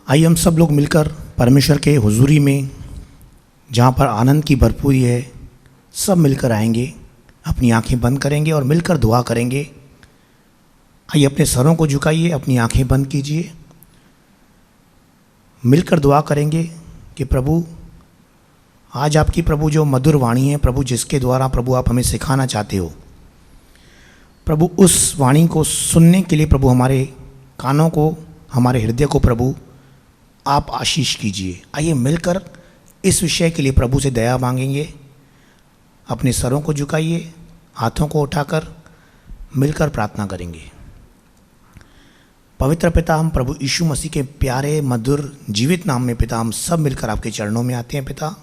आइए हम सब लोग मिलकर परमेश्वर के हुजूरी में, जहाँ पर आनंद की भरपूरी है, सब मिलकर आएंगे, अपनी आंखें बंद करेंगे और मिलकर दुआ करेंगे। आइए अपने सरों को झुकाइए, अपनी आंखें बंद कीजिए, मिलकर दुआ करेंगे कि प्रभु आज आपकी प्रभु जो मधुर वाणी है प्रभु, जिसके द्वारा प्रभु आप हमें सिखाना चाहते हो, प्रभु उस वाणी को सुनने के लिए प्रभु हमारे कानों को, हमारे हृदय को प्रभु आप आशीष कीजिए। आइए मिलकर इस विषय के लिए प्रभु से दया मांगेंगे। अपने सरों को झुकाइए, हाथों को उठाकर मिलकर प्रार्थना करेंगे। पवित्र पिता, हम प्रभु यीशु मसीह के प्यारे मधुर जीवित नाम में पिता, हम सब मिलकर आपके चरणों में आते हैं। पिता,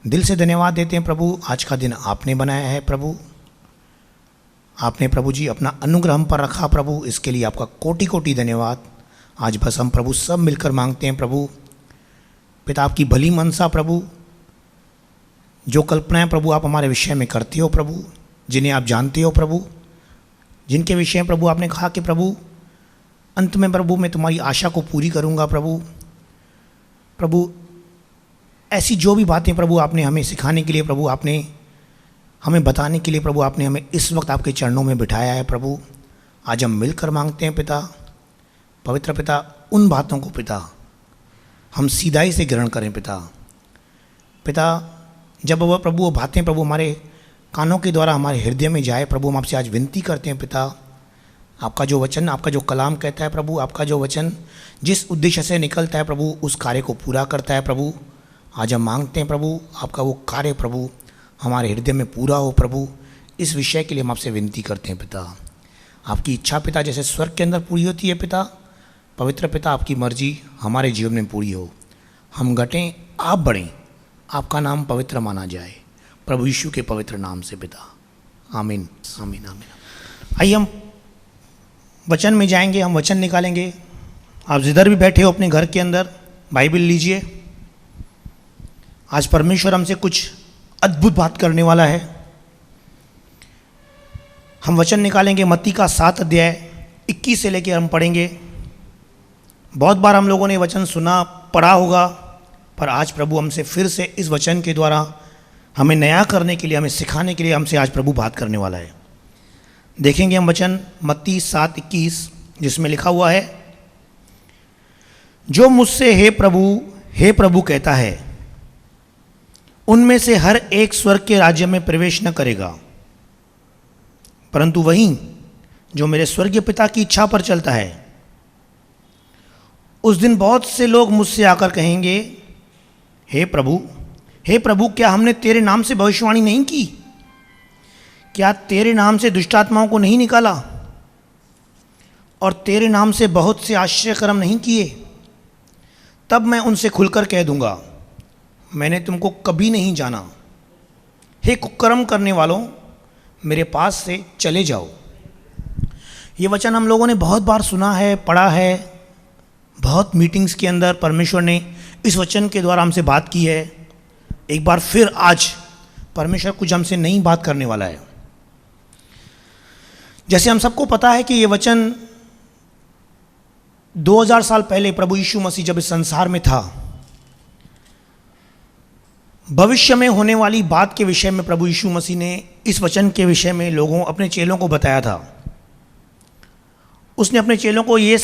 दिल से धन्यवाद देते हैं प्रभु, आज का दिन आपने बनाया है प्रभु। आपने प्रभु जी अपना अनुग्रह हम पर रखा प्रभु, इसके लिए आपका कोटि कोटि धन्यवाद। आज बस हम प्रभु सब मिलकर मांगते हैं प्रभु पिता, आपकी भली मनसा प्रभु, जो कल्पनाएं प्रभु आप हमारे विषय में करते हो प्रभु, जिन्हें आप जानते हो प्रभु, जिनके विषय प्रभु आपने कहा कि प्रभु अंत में प्रभु मैं तुम्हारी आशा को पूरी करूंगा प्रभु। प्रभु ऐसी जो भी बातें प्रभु आपने हमें सिखाने के लिए प्रभु, आपने हमें बताने के लिए प्रभु, आपने हमें इस वक्त आपके चरणों में बिठाया है प्रभु। आज हम मिलकर मांगते हैं पिता, पवित्र पिता, उन बातों को पिता हम सीधाई से ग्रहण करें पिता। पिता, जब वह प्रभु वो बातें प्रभु हमारे कानों के द्वारा हमारे हृदय में जाए प्रभु, हम आपसे आज विनती करते हैं पिता, आपका जो वचन, आपका जो कलाम कहता है प्रभु, आपका जो वचन जिस उद्देश्य से निकलता है प्रभु, उस कार्य को पूरा करता है प्रभु। आज हम मांगते हैं प्रभु, आपका वो कार्य प्रभु हमारे हृदय में पूरा हो प्रभु। इस विषय के लिए हम आपसे विनती करते हैं पिता। आपकी इच्छा पिता जैसे स्वर्ग के अंदर पूरी होती है पिता, पवित्र पिता आपकी मर्जी हमारे जीवन में पूरी हो। हम घटें, आप बढ़ें, आपका नाम पवित्र माना जाए प्रभु यीशु के पवित्र नाम से पिता, आमीन आमीन आमीन। आइए हम वचन में जाएंगे, हम वचन निकालेंगे। आप जिधर भी बैठे हो अपने घर के अंदर बाइबल लीजिए। आज परमेश्वर हमसे कुछ अद्भुत बात करने वाला है। हम वचन निकालेंगे मत्ती का 7 अध्याय 21 से लेकर हम पढ़ेंगे। बहुत बार हम लोगों ने वचन सुना, पढ़ा होगा, पर आज प्रभु हमसे फिर से इस वचन के द्वारा हमें नया करने के लिए, हमें सिखाने के लिए हमसे आज प्रभु बात करने वाला है। देखेंगे हम वचन मत्ती 7:21, जिसमें लिखा हुआ है, जो मुझसे हे प्रभु कहता है, उनमें से हर एक स्वर्ग के राज्य में प्रवेश न करेगा, परंतु वही जो मेरे स्वर्गीय पिता की इच्छा पर चलता है। उस दिन बहुत से लोग मुझसे आकर कहेंगे, हे प्रभु, क्या हमने तेरे नाम से भविष्यवाणी नहीं की? क्या तेरे नाम से दुष्ट आत्माओं को नहीं निकाला? और तेरे नाम से बहुत से आश्चर्य कर्म नहीं किए? तब मैं उनसे खुलकर कह दूंगा, मैंने तुमको कभी नहीं जाना। हे कुकर्म करने वालों, मेरे पास से चले जाओ। ये वचन हम लोगों ने बहुत बार सुना है, पढ़ा है। बहुत मीटिंग्स के अंदर परमेश्वर ने इस वचन के द्वारा हमसे बात की है। एक बार फिर आज परमेश्वर कुछ हमसे नई बात करने वाला है। जैसे हम सबको पता है कि ये वचन 2000 साल पहले प्रभु यीशु मसीह जब इस संसार में था, भविष्य में होने वाली बात के विषय में प्रभु यीशु मसीह ने इस वचन के विषय में अपने चेलों को बताया था। उसने अपने चेलों को ये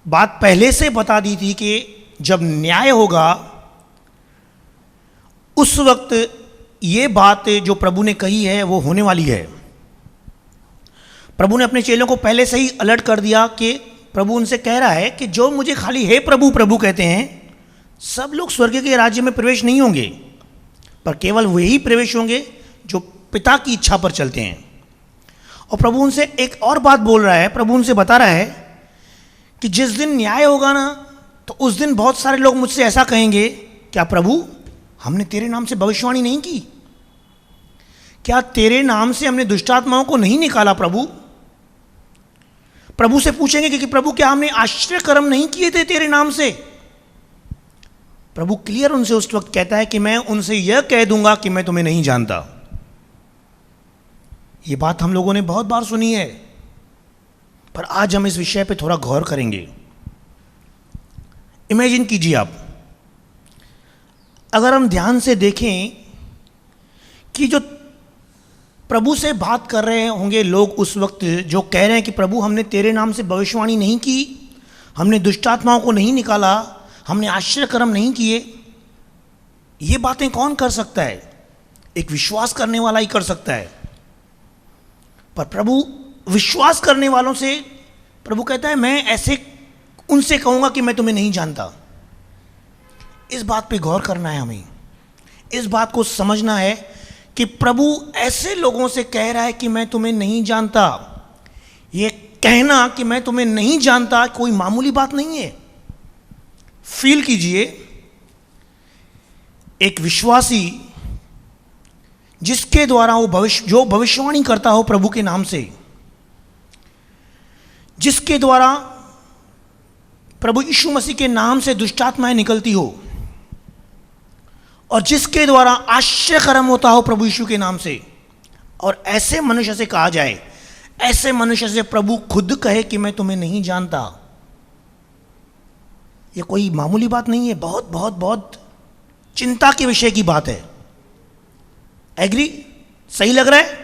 बात पहले से बता दी थी कि जब न्याय होगा उस वक्त ये बात जो प्रभु ने कही है वो होने वाली है। प्रभु ने अपने चेलों को पहले से ही अलर्ट कर दिया कि प्रभु उनसे कह रहा है कि जो मुझे खाली हे प्रभु कहते हैं, सब लोग स्वर्ग के राज्य में प्रवेश नहीं होंगे, पर केवल वही प्रवेश होंगे जो पिता की इच्छा पर चलते हैं। और प्रभु उनसे एक और बात बोल रहा है, प्रभु उनसे बता रहा है कि जिस दिन न्याय होगा ना, तो उस दिन बहुत सारे लोग मुझसे ऐसा कहेंगे, क्या प्रभु हमने तेरे नाम से भविष्यवाणी नहीं की? क्या तेरे नाम से हमने दुष्ट आत्माओं को नहीं निकाला? प्रभु से पूछेंगे कि प्रभु क्या हमने आश्चर्य कर्म नहीं किए थे तेरे नाम से? प्रभु क्लियर उनसे उस वक्त कहता है कि मैं उनसे यह कह दूंगा कि मैं तुम्हें नहीं जानता। ये बात हम लोगों ने बहुत बार सुनी है, पर आज हम इस विषय पे थोड़ा गौर करेंगे। इमेजिन कीजिए आप, अगर हम ध्यान से देखें कि जो प्रभु से बात कर रहे होंगे लोग उस वक्त, जो कह रहे हैं कि प्रभु हमने तेरे नाम से भविष्यवाणी नहीं की, हमने दुष्ट आत्माओं को नहीं निकाला, हमने आश्चर्य कर्म नहीं किए, ये बातें कौन कर सकता है? एक विश्वास करने वाला ही कर सकता है। पर प्रभु विश्वास करने वालों से प्रभु कहता है मैं ऐसे उनसे कहूंगा कि मैं तुम्हें नहीं जानता। इस बात पे गौर करना है हमें, इस बात को समझना है कि प्रभु ऐसे लोगों से कह रहा है कि मैं तुम्हें नहीं जानता। ये कहना कि मैं तुम्हें नहीं जानता कोई मामूली बात नहीं है। फील कीजिए, एक विश्वासी जिसके द्वारा वो जो भविष्यवाणी करता हो प्रभु के नाम से, जिसके द्वारा प्रभु यीशु मसीह के नाम से दुष्टात्माएं निकलती हो, और जिसके द्वारा आश्चर्य कर्म होता हो प्रभु यीशु के नाम से, और ऐसे मनुष्य से कहा जाए, ऐसे मनुष्य से प्रभु खुद कहे कि मैं तुम्हें नहीं जानता, यह कोई मामूली बात नहीं है। बहुत बहुत बहुत चिंता के विषय की बात है। एग्री? सही लग रहा है?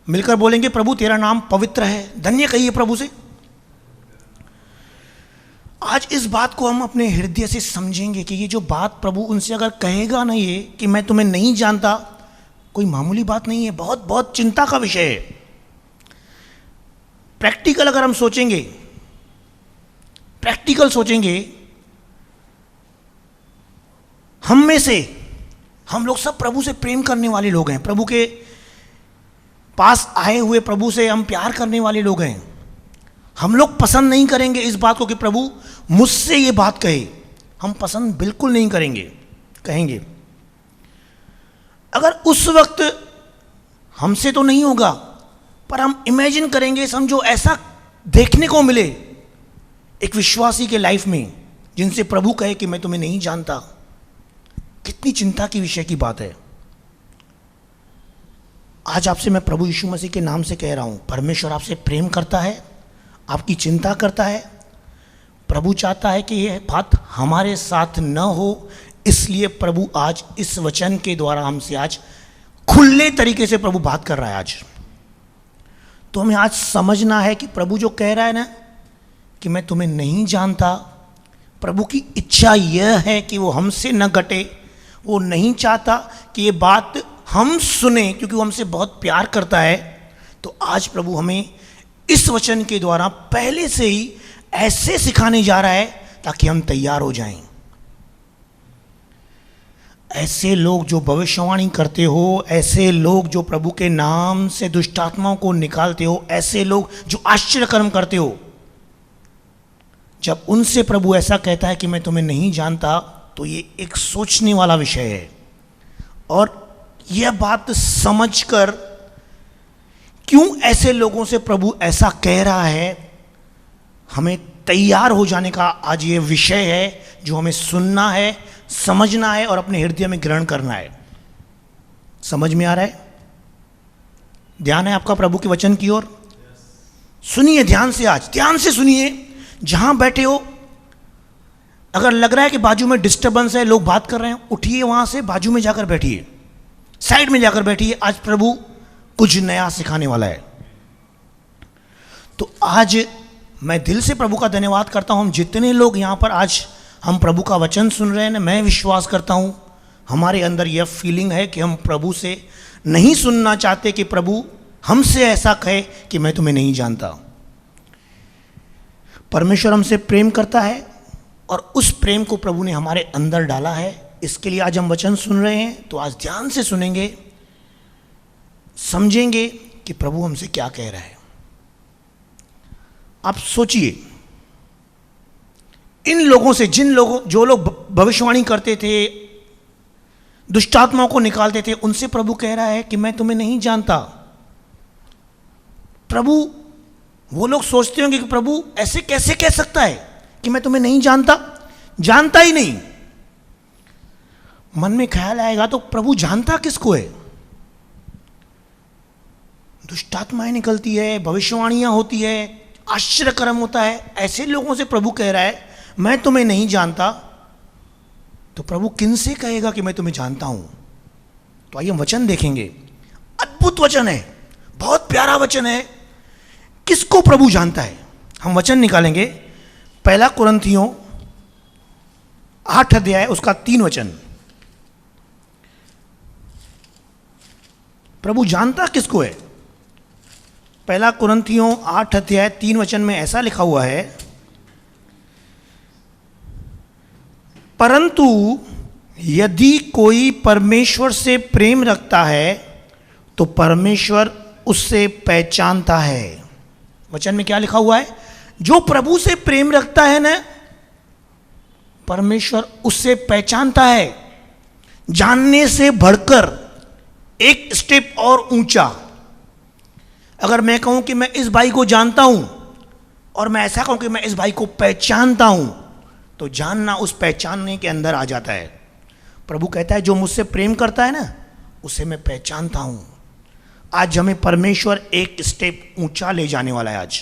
मिलकर बोलेंगे प्रभु तेरा नाम पवित्र है, धन्य कहिए प्रभु से। आज इस बात को हम अपने हृदय से समझेंगे कि ये जो बात प्रभु उनसे अगर कहेगा ना, ये कि मैं तुम्हें नहीं जानता, कोई मामूली बात नहीं है, बहुत बहुत चिंता का विषय है। प्रैक्टिकल अगर हम सोचेंगे, प्रैक्टिकल सोचेंगे, हम में से हम लोग सब प्रभु से प्रेम करने वाले लोग हैं, प्रभु के पास आए हुए प्रभु से हम प्यार करने वाले लोग हैं। हम लोग पसंद नहीं करेंगे इस बात को कि प्रभु मुझसे ये बात कहे, हम पसंद बिल्कुल नहीं कहेंगे। अगर उस वक्त हमसे तो नहीं होगा, पर हम इमेजिन करेंगे, समझो ऐसा देखने को मिले एक विश्वासी के लाइफ में जिनसे प्रभु कहे कि मैं तुम्हें नहीं जानता, कितनी चिंता की विषय की बात है। आज आपसे मैं प्रभु यीशु मसीह के नाम से कह रहा हूं, परमेश्वर आपसे प्रेम करता है, आपकी चिंता करता है। प्रभु चाहता है कि यह बात हमारे साथ न हो, इसलिए प्रभु आज इस वचन के द्वारा हमसे आज खुले तरीके से प्रभु बात कर रहा है। आज तो हमें आज समझना है कि प्रभु जो कह रहा है ना कि मैं तुम्हें नहीं जानता, प्रभु की इच्छा यह है कि वो हमसे न घटे। वो नहीं चाहता कि ये बात हम सुने, क्योंकि वो हमसे बहुत प्यार करता है। तो आज प्रभु हमें इस वचन के द्वारा पहले से ही ऐसे सिखाने जा रहा है ताकि हम तैयार हो जाएं। ऐसे लोग जो भविष्यवाणी करते हो, ऐसे लोग जो प्रभु के नाम से दुष्टात्माओं को निकालते हो, ऐसे लोग जो आश्चर्य कर्म करते हो, जब उनसे प्रभु ऐसा कहता है कि मैं तुम्हें नहीं जानता, तो ये एक सोचने वाला विषय है। और यह बात समझकर क्यों ऐसे लोगों से प्रभु ऐसा कह रहा है, हमें तैयार हो जाने का आज ये विषय है जो हमें सुनना है, समझना है और अपने हृदय में ग्रहण करना है। समझ में आ रहा है? ध्यान है आपका प्रभु के वचन की ओर? सुनिए ध्यान से, आज ध्यान से सुनिए। जहां बैठे हो, अगर लग रहा है कि बाजू में डिस्टर्बेंस है, लोग बात कर रहे हैं, उठिए वहां से, बाजू में जाकर बैठिए, साइड में जाकर बैठिए। आज प्रभु कुछ नया सिखाने वाला है। तो आज मैं दिल से प्रभु का धन्यवाद करता हूं। हम जितने लोग यहां पर आज हम प्रभु का वचन सुन रहे हैं ना, मैं विश्वास करता हूं हमारे अंदर यह फीलिंग है कि हम प्रभु से नहीं सुनना चाहते कि प्रभु हमसे ऐसा कहे कि मैं तुम्हें नहीं जानता। परमेश्वर हमसे प्रेम करता है और उस प्रेम को प्रभु ने हमारे अंदर डाला है। इसके लिए आज हम वचन सुन रहे हैं, तो आज ध्यान से सुनेंगे, समझेंगे कि प्रभु हमसे क्या कह रहा है। आप सोचिए, इन लोगों से, जो लोग भविष्यवाणी करते थे, दुष्टात्माओं को निकालते थे, उनसे प्रभु कह रहा है कि मैं तुम्हें नहीं जानता। प्रभु, वो लोग सोचते होंगे कि प्रभु ऐसे कैसे कह सकता है कि मैं तुम्हें नहीं जानता ही नहीं। मन में ख्याल आएगा तो प्रभु जानता किसको है? दुष्टात्माएं निकलती है, भविष्यवाणियां होती है, आश्चर्य कर्म होता है, ऐसे लोगों से प्रभु कह रहा है मैं तुम्हें नहीं जानता, तो प्रभु किन से कहेगा कि मैं तुम्हें जानता हूं? तो आइए हम वचन देखेंगे। अद्भुत वचन है, बहुत प्यारा वचन है। किसको प्रभु जानता है? हम वचन निकालेंगे। पहला कुरिन्थियों 8 अध्याय उसका 3 वचन। प्रभु जानता किसको है? पहला कुरिन्थियों 8 अध्याय 3 वचन में ऐसा लिखा हुआ है, परंतु यदि कोई परमेश्वर से प्रेम रखता है तो परमेश्वर उससे पहचानता है। वचन में क्या लिखा हुआ है? जो प्रभु से प्रेम रखता है ना, परमेश्वर उससे पहचानता है। जानने से बढ़कर एक स्टेप और ऊंचा। अगर मैं कहूं कि मैं इस भाई को जानता हूं और मैं ऐसा कहूं कि मैं इस भाई को पहचानता हूं, तो जानना उस पहचानने के अंदर आ जाता है। प्रभु कहता है जो मुझसे प्रेम करता है ना, उसे मैं पहचानता हूं। आज हमें परमेश्वर एक स्टेप ऊंचा ले जाने वाला है आज।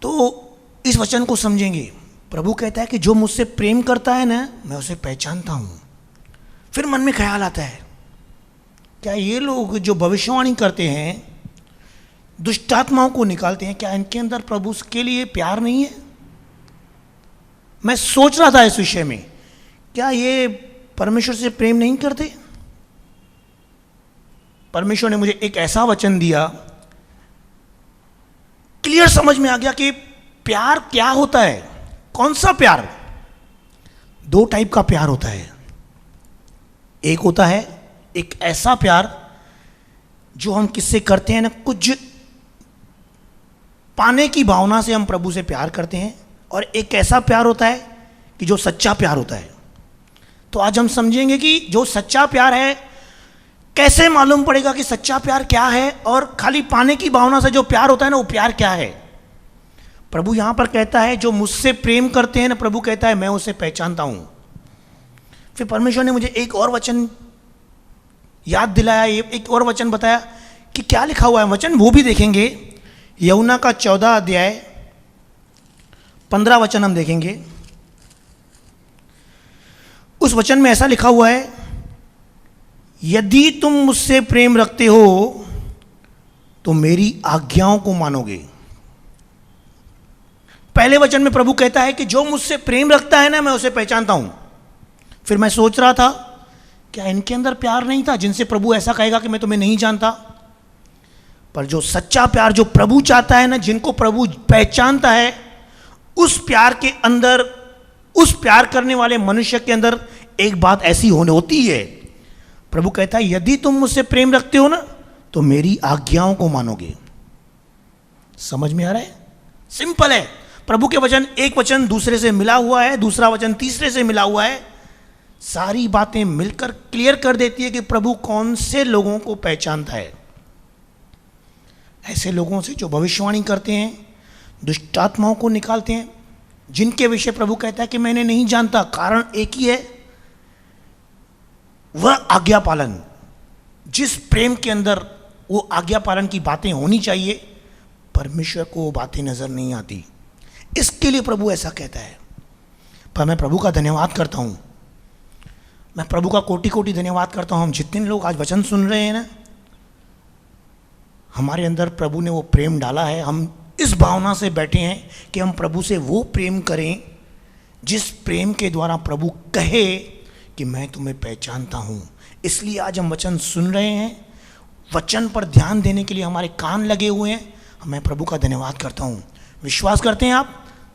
तो इस वचन को समझेंगे। प्रभु कहता है कि जो मुझसे प्रेम करता है ना, मैं उसे पहचानता हूं। फिर मन में ख्याल आता है, क्या ये लोग जो भविष्यवाणी करते हैं, दुष्ट आत्माओं को निकालते हैं, क्या इनके अंदर प्रभु के लिए प्यार नहीं है? मैं सोच रहा था इस विषय में, क्या ये परमेश्वर से प्रेम नहीं करते? परमेश्वर ने मुझे एक ऐसा वचन दिया, क्लियर समझ में आ गया कि प्यार क्या होता है। कौन सा प्यार? 2 टाइप का प्यार होता है। एक होता है एक ऐसा प्यार जो हम किससे करते हैं ना, कुछ पाने की भावना से हम प्रभु से प्यार करते हैं, और एक ऐसा प्यार होता है कि जो सच्चा प्यार होता है। तो आज हम समझेंगे कि जो सच्चा प्यार है, कैसे मालूम पड़ेगा कि सच्चा प्यार क्या है, और खाली पाने की भावना से जो प्यार होता है ना, वो प्यार क्या है। प्रभु यहां पर कहता है जो मुझसे प्रेम करते हैं ना, प्रभु कहता है मैं उसे पहचानता हूं। फिर परमेश्वर ने मुझे एक और वचन याद दिलाया, एक और वचन बताया कि क्या लिखा हुआ है वचन, वो भी देखेंगे। यूहन्ना का 14 अध्याय 15 वचन हम देखेंगे। उस वचन में ऐसा लिखा हुआ है, यदि तुम मुझसे प्रेम रखते हो तो मेरी आज्ञाओं को मानोगे। पहले वचन में प्रभु कहता है कि जो मुझसे प्रेम रखता है ना, मैं उसे पहचानता हूं। फिर मैं सोच रहा था, क्या इनके अंदर प्यार नहीं था जिनसे प्रभु ऐसा कहेगा कि मैं तुम्हें नहीं जानता? पर जो सच्चा प्यार जो प्रभु चाहता है ना, जिनको प्रभु पहचानता है, उस प्यार के अंदर, उस प्यार करने वाले मनुष्य के अंदर एक बात ऐसी होती है। प्रभु कहता है यदि तुम मुझसे प्रेम रखते हो ना, तो मेरी आज्ञाओं को मानोगे। समझ में आ रहा है? सिंपल है। प्रभु के वचन, एक वचन दूसरे से मिला हुआ है, दूसरा वचन तीसरे से मिला हुआ है। सारी बातें मिलकर क्लियर कर देती है कि प्रभु कौन से लोगों को पहचानता है। ऐसे लोगों से जो भविष्यवाणी करते हैं, दुष्ट आत्माओं को निकालते हैं, जिनके विषय प्रभु कहता है कि मैंने नहीं जानता। कारण एक ही है, वह आज्ञा पालन। जिस प्रेम के अंदर वो आज्ञा पालन की बातें होनी चाहिए, परमेश्वर को वो बातें नजर नहीं आती। इसके लिए प्रभु ऐसा कहता है। पर मैं प्रभु का धन्यवाद करता हूं, मैं प्रभु का कोटि कोटि धन्यवाद करता हूं। हम जितने लोग आज वचन सुन रहे हैं ना, हमारे अंदर प्रभु ने वो प्रेम डाला है। हम इस भावना से बैठे हैं कि हम प्रभु से वो प्रेम करें जिस प्रेम के द्वारा प्रभु कहे कि मैं तुम्हें पहचानता हूं। इसलिए आज हम वचन सुन रहे हैं, वचन पर ध्यान देने के लिए हमारे कान लगे हुए हैं। मैं प्रभु का धन्यवाद करता हूं। विश्वास करते हैं आप?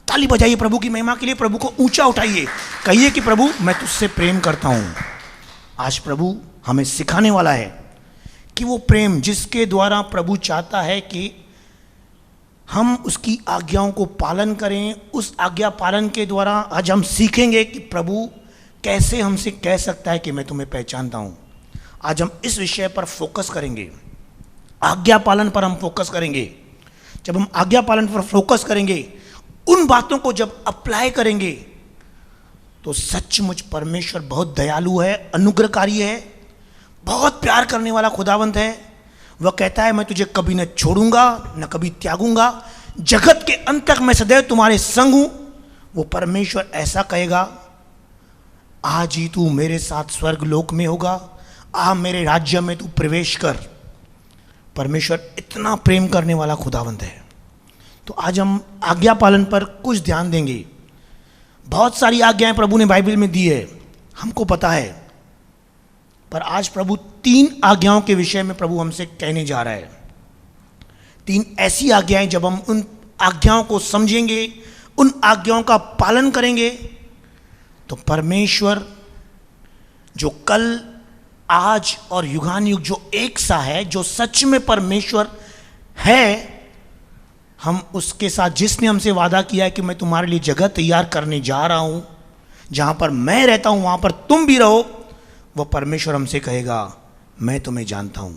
ताली बजाइए प्रभु की महिमा के लिए, प्रभु को ऊंचा उठाइए, कहिए कि प्रभु मैं तुझसे प्रेम करता हूं। आज प्रभु हमें सिखाने वाला है कि वो प्रेम जिसके द्वारा प्रभु चाहता है कि हम उसकी आज्ञाओं को पालन करें, उस आज्ञा पालन के द्वारा आज हम सीखेंगे कि प्रभु कैसे हमसे कह सकता है कि मैं तुम्हें पहचानता हूं। आज हम इस विषय पर फोकस करेंगे, आज्ञा पालन पर हम फोकस करेंगे। जब हम आज्ञा पालन पर फोकस करेंगे, उन बातों को जब अप्लाई करेंगे, तो सचमुच परमेश्वर बहुत दयालु है, अनुग्रहकारी है, बहुत प्यार करने वाला खुदावंत है। वह कहता है मैं तुझे कभी न छोड़ूंगा न कभी त्यागूंगा। जगत के अंत तक मैं सदैव तुम्हारे संग हूं, वो परमेश्वर ऐसा कहेगा, आज ही तू मेरे साथ स्वर्ग लोक में होगा, आ मेरे राज्य में तू प्रवेश कर। परमेश्वर इतना प्रेम करने वाला खुदावंत है। तो आज हम आज्ञा पालन पर कुछ ध्यान देंगे। बहुत सारी आज्ञाएं प्रभु ने बाइबल में दी है, हमको पता है, पर आज प्रभु 3 आज्ञाओं के विषय में प्रभु हमसे कहने जा रहा है। 3 ऐसी आज्ञाएं, जब हम उन आज्ञाओं को समझेंगे, उन आज्ञाओं का पालन करेंगे, तो परमेश्वर जो कल, आज और युगान युग जो एक सा है, जो सच में परमेश्वर है, हम उसके साथ, जिसने हमसे वादा किया है कि मैं तुम्हारे लिए जगह तैयार करने जा रहा हूं, जहां पर मैं रहता हूं वहां पर तुम भी रहो, वह परमेश्वर हमसे कहेगा, मैं तुम्हें जानता हूं।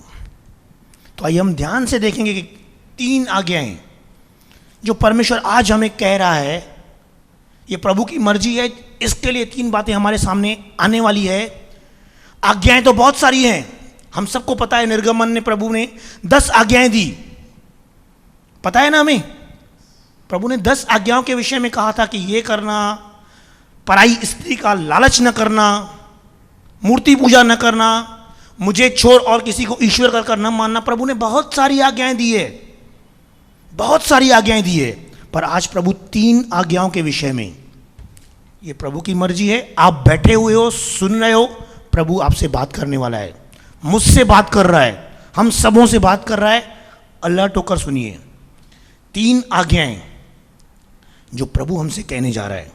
तो आइए हम ध्यान से देखेंगे कि 3 आज्ञाएं जो परमेश्वर आज हमें कह रहा है, ये प्रभु की मर्जी है, इसके लिए 3 बातें हमारे सामने आने वाली है। आज्ञाएं तो बहुत सारी हैं, हम सबको पता है, निर्गमन ने प्रभु ने 10 आज्ञाएं दी, पता है ना हमें। प्रभु ने 10 आज्ञाओं के विषय में कहा था कि ये करना, पराई स्त्री का लालच न करना, मूर्ति पूजा न करना, मुझे छोड़ और किसी को ईश्वर कर न मानना। प्रभु ने बहुत सारी आज्ञाएं दी है, बहुत सारी आज्ञाएं दी है, पर आज प्रभु 3 आज्ञाओं के विषय में, ये प्रभु की मर्जी है। आप बैठे हुए हो, सुन रहे हो, प्रभु आपसे बात करने वाला है, मुझसे बात कर रहा है, हम सबों से बात कर रहा है। अलर्ट होकर सुनिए। 3 आज्ञाएं जो प्रभु हमसे कहने जा रहा है,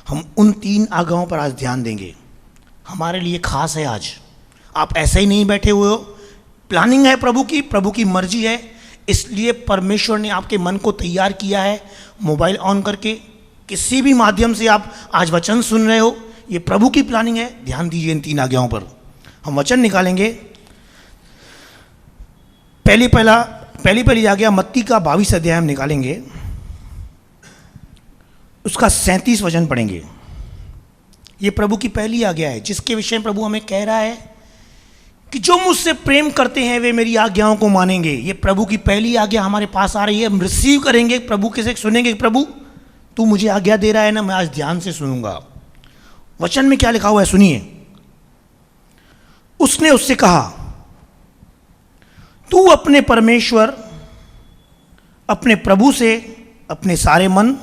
हम उन 3 आज्ञाओं पर आज ध्यान देंगे। हमारे लिए खास है आज, आप ऐसे ही नहीं बैठे हुए हो, प्लानिंग है प्रभु की मर्जी है, इसलिए परमेश्वर ने आपके मन को तैयार किया है। मोबाइल ऑन करके किसी भी माध्यम से आप आज वचन सुन रहे हो, ये प्रभु की प्लानिंग है। ध्यान दीजिए इन 3 आज्ञाओं पर। हम वचन निकालेंगे। पहली आज्ञा मत्ती का 22 अध्याय हम निकालेंगे, उसका 37 वचन पढ़ेंगे। ये प्रभु की पहली आज्ञा है, जिसके विषय में प्रभु हमें कह रहा है कि जो मुझसे प्रेम करते हैं वे मेरी आज्ञाओं को मानेंगे। ये प्रभु की पहली आज्ञा हमारे पास आ रही है, हम रिसीव करेंगे, प्रभु के से सुनेंगे। प्रभु तू मुझे आज्ञा दे रहा है ना, मैं आज ध्यान से सुनूंगा। वचन में क्या लिखा हुआ है सुनिए। उसने उससे कहा, तू अपने परमेश्वर, अपने प्रभु से अपने सारे मन,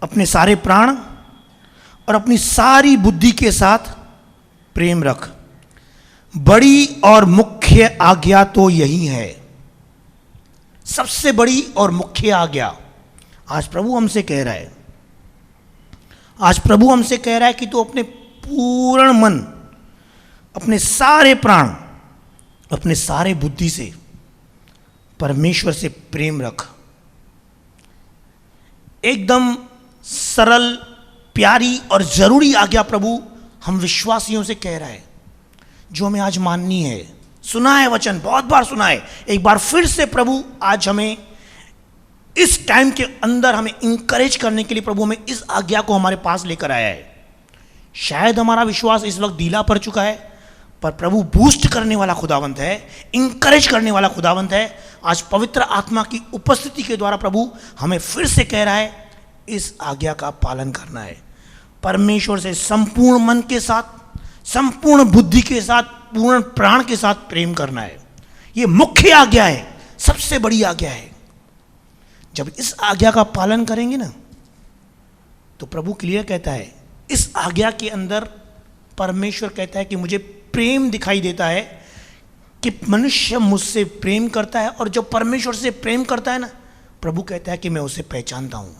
अपने सारे प्राण और अपनी सारी बुद्धि के साथ प्रेम रख। बड़ी और मुख्य आज्ञा तो यही है, सबसे बड़ी और मुख्य आज्ञा आज प्रभु हमसे कह रहा है। आज प्रभु हमसे कह रहा है कि तू अपने पूर्ण मन, अपने सारे प्राण, अपने सारे बुद्धि से परमेश्वर से प्रेम रख। एकदम सरल, प्यारी और जरूरी आज्ञा प्रभु हम विश्वासियों से कह रहा है, जो हमें आज माननी है। सुना है वचन, बहुत बार सुना है, एक बार फिर से प्रभु आज हमें इस टाइम के अंदर हमें इंकरेज करने के लिए प्रभु हमें इस आज्ञा को हमारे पास लेकर आया है। शायद हमारा विश्वास इस वक्त ढीला पड़ चुका है, पर प्रभु बूस्ट करने वाला खुदावंत है, इंकरेज करने वाला खुदावंत है। आज पवित्र आत्मा की उपस्थिति के द्वारा प्रभु हमें फिर से कह रहा है, इस आज्ञा का पालन करना है। परमेश्वर से संपूर्ण मन के साथ, संपूर्ण बुद्धि के साथ, पूर्ण प्राण के साथ प्रेम करना है। यह मुख्य आज्ञा है, सबसे बड़ी आज्ञा है। जब इस आज्ञा का पालन करेंगे ना, तो प्रभु क्लियर कहता है, इस आज्ञा के अंदर परमेश्वर कहता है कि मुझे प्रेम दिखाई देता है, कि मनुष्य मुझसे प्रेम करता है, और जो परमेश्वर से प्रेम करता है ना, प्रभु कहता है कि मैं उसे पहचानता हूं।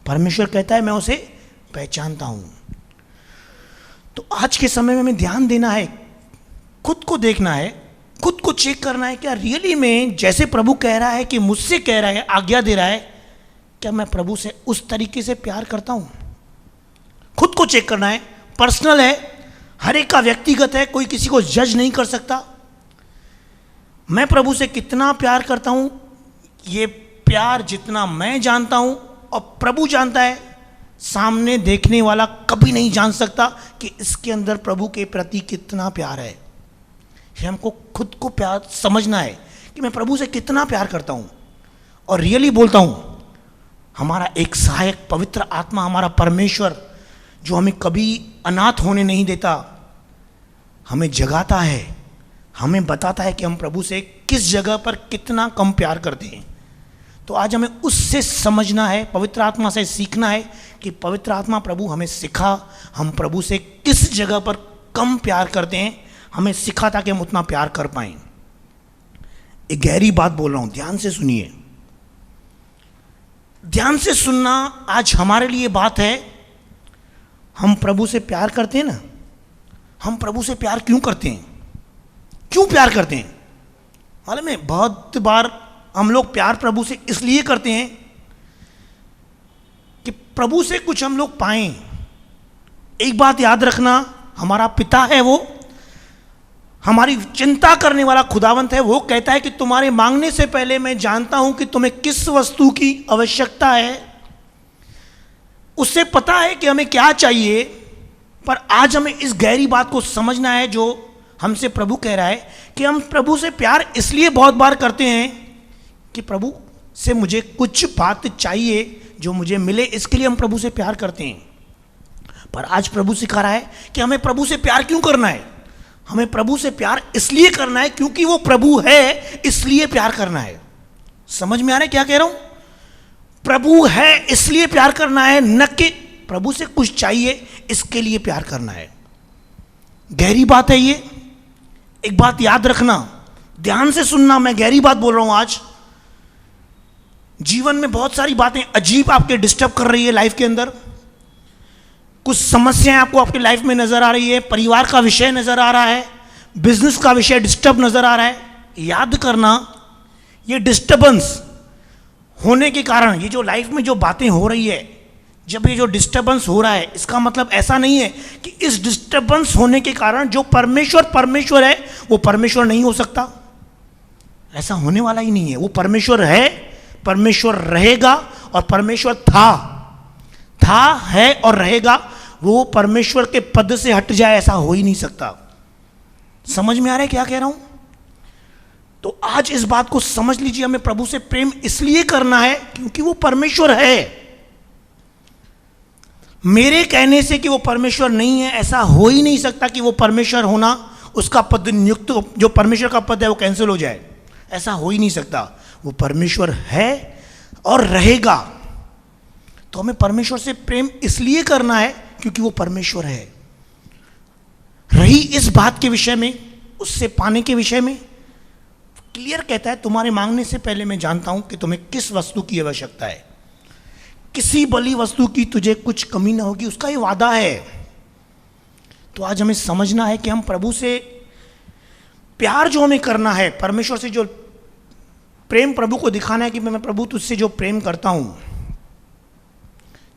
परमेश्वर कहता है मैं उसे पहचानता हूं। तो आज के समय में हमें ध्यान देना है, खुद को देखना है, खुद को चेक करना है, क्या रियली में जैसे प्रभु कह रहा है कि मुझसे कह रहा है, आज्ञा दे रहा है, क्या मैं प्रभु से उस तरीके से प्यार करता हूं? खुद को चेक करना है, पर्सनल है, हर एक का व्यक्तिगत है, कोई किसी को जज नहीं कर सकता। मैं प्रभु से कितना प्यार करता हूं, ये प्यार जितना मैं जानता हूं और प्रभु जानता है, सामने देखने वाला कभी नहीं जान सकता कि इसके अंदर प्रभु के प्रति कितना प्यार है। हमको खुद को प्यार समझना है कि मैं प्रभु से कितना प्यार करता हूं। और रियली बोलता हूं, हमारा एक सहायक पवित्र आत्मा, हमारा परमेश्वर, जो हमें कभी अनाथ होने नहीं देता, हमें जगाता है, हमें बताता है कि हम प्रभु से किस जगह पर कितना कम प्यार करते हैं। तो आज हमें उससे समझना है, पवित्र आत्मा से सीखना है कि पवित्र आत्मा प्रभु हमें सिखा, हम प्रभु से किस जगह पर कम प्यार करते हैं, हमें सिखा ताकि हम उतना प्यार कर पाएं। एक गहरी बात बोल रहा हूं, ध्यान से सुनिए, ध्यान से सुनना। आज हमारे लिए बात है, हम प्रभु से प्यार करते हैं ना, हम प्रभु से प्यार क्यों करते हैं? क्यों प्यार करते हैं? मालूम है, बहुत बार हम लोग प्यार प्रभु से इसलिए करते हैं कि प्रभु से कुछ हम लोग पाएं। एक बात याद रखना, हमारा पिता है, वो हमारी चिंता करने वाला खुदावंत है। वो कहता है कि तुम्हारे मांगने से पहले मैं जानता हूं कि तुम्हें किस वस्तु की आवश्यकता है। उससे पता है कि हमें क्या चाहिए। पर आज हमें इस गहरी बात को समझना है जो हमसे प्रभु कह रहा है कि हम प्रभु से प्यार इसलिए बहुत बार करते हैं कि प्रभु से मुझे कुछ बात चाहिए जो मुझे मिले, इसके लिए हम प्रभु से प्यार करते हैं। पर आज प्रभु सिखा रहा है कि हमें प्रभु से प्यार क्यों करना है। हमें प्रभु से प्यार इसलिए करना है क्योंकि वो प्रभु है, इसलिए प्यार करना है। समझ में आ रहा है क्या कह रहा हूं? प्रभु है इसलिए प्यार करना है, न कि प्रभु से कुछ चाहिए इसके लिए प्यार करना है। गहरी बात है ये, एक बात याद रखना, ध्यान से सुनना, मैं गहरी बात बोल रहा हूं। आज जीवन में बहुत सारी बातें अजीब आपके डिस्टर्ब कर रही है लाइफ के अंदर, कुछ समस्याएं आपको आपकी लाइफ में नजर आ रही है, परिवार का विषय नजर आ रहा है, बिजनेस का विषय डिस्टर्ब नजर आ रहा है। याद करना, ये डिस्टर्बेंस होने के कारण, ये जो लाइफ में जो बातें हो रही है, जब ये जो डिस्टर्बेंस हो रहा है, इसका मतलब ऐसा नहीं है कि इस डिस्टर्बेंस होने के कारण जो परमेश्वर है वो परमेश्वर नहीं हो सकता। ऐसा होने वाला ही नहीं है। वो परमेश्वर है, परमेश्वर रहेगा, और परमेश्वर था, है और रहेगा। वो परमेश्वर के पद से हट जाए, ऐसा हो ही नहीं सकता। समझ में आ रहा है क्या कह रहा हूं? तो आज इस बात को समझ लीजिए, हमें प्रभु से प्रेम इसलिए करना है क्योंकि वो परमेश्वर है। मेरे कहने से कि वो परमेश्वर नहीं है, ऐसा हो ही नहीं सकता कि वो परमेश्वर होना, उसका पद नियुक्त, जो परमेश्वर का पद है वो कैंसिल हो जाए, ऐसा हो ही नहीं सकता। वो परमेश्वर है और रहेगा। तो हमें परमेश्वर से प्रेम इसलिए करना है क्योंकि वो परमेश्वर है। रही इस बात के विषय में, उससे पाने के विषय में, क्लियर कहता है, तुम्हारे मांगने से पहले मैं जानता हूं कि तुम्हें किस वस्तु की आवश्यकता है। किसी बली वस्तु की तुझे कुछ कमी ना होगी, उसका ये वादा है। तो आज हमें समझना है कि हम प्रभु से प्यार जो हमें करना है, परमेश्वर से जो प्रेम प्रभु को दिखाना है कि मैं प्रभु तुझसे जो प्रेम करता हूं,